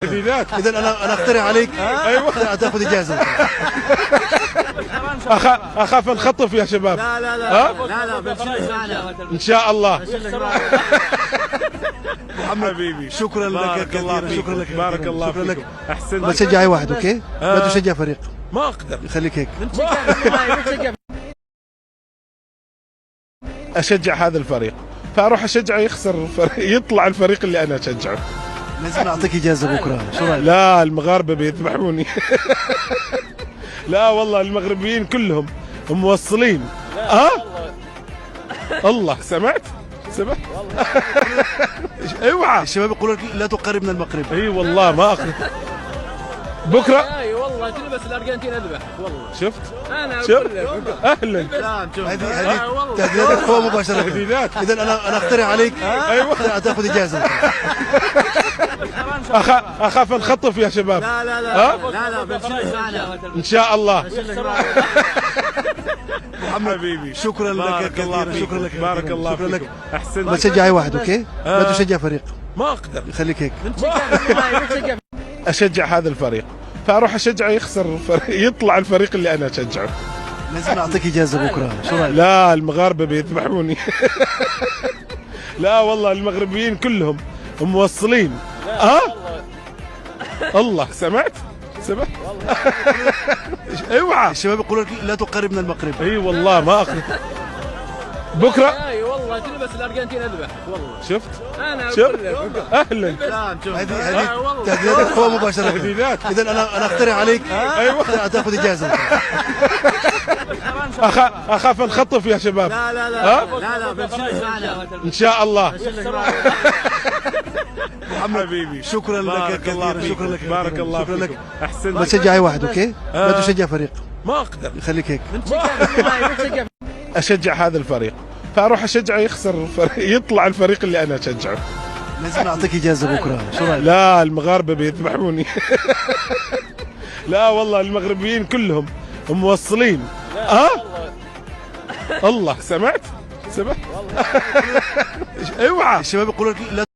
اذا انا اقترح عليك ايوه تاخذ اجازه. اخاف نخطف يا شباب. لا بنشيلك معنا ان شاء الله. محمد حبيبي شكرا لك كثيرا. شكرا لك بارك الله شكرا لك. فيك. احسنت. ما تشجع اي واحد، اوكي؟ لا تشجع فريق، ما اقدر. خليك هيك. اشجع هذا الفريق فاروح اشجعه يخسر يطلع الفريق اللي انا اشجعه. لازم اعطيك اجازه بكره، شو رايك؟ لا المغاربه بيذبحوني. لا والله المغربيين كلهم موصلين. الله سمعت اوعى. الشباب يقولون لا تقرب من المغرب. اي والله ما اقدر. بكره اي والله تلبس الارجنتين اذبح والله. شفت انا شفت اهلا. هذه تهديدات قوة مباشرة. تهديدات. اذا انا اقترح عليك تاخذ اجازه. اخاف نخطف يا شباب. لا بنشيلك معنا ان شاء الله. محمد حبيبي شكرا لك كثيرا. شكرا لك بارك الله شكرا لك. فيك. احسنت. ما تشجع اي واحد، اوكي؟ لا تشجع فريق، ما اقدر. خليك هيك. اشجع هذا الفريق فاروح اشجعه يخسر يطلع الفريق اللي انا اشجعه. لازم اعطيك اجازه بكره، شو رايك؟ لا المغاربه بيذبحوني. لا والله المغربيين كلهم موصلين. الله سمعت اوعى. الشباب يقولون لا تقرب من المغرب. اي والله ما اقدر. بكره اي والله تلبس الارجنتين اذبح والله. شفت انا اهلا. هذه تهديدات قوة مباشرة. تهديدات. اذا انا اقترح عليك تاخذ اجازه. اخاف نخطف يا شباب. لا بنشيلك معنا ان شاء الله. محمد حبيبي شكرا لك كثيرا. شكرا لك بارك الله شكرا لك. فيك. احسنت. ما تشجع اي واحد، اوكي؟ لا تشجع فريق، ما اقدر. خليك هيك. اشجع هذا الفريق فاروح اشجعه يخسر يطلع الفريق اللي انا اشجعه. لازم اعطيك اجازه بكره، شو رايك؟ لا المغاربه بيذبحوني. لا والله المغربيين كلهم موصلين. الله سمعت اوعى. الشباب يقولون لا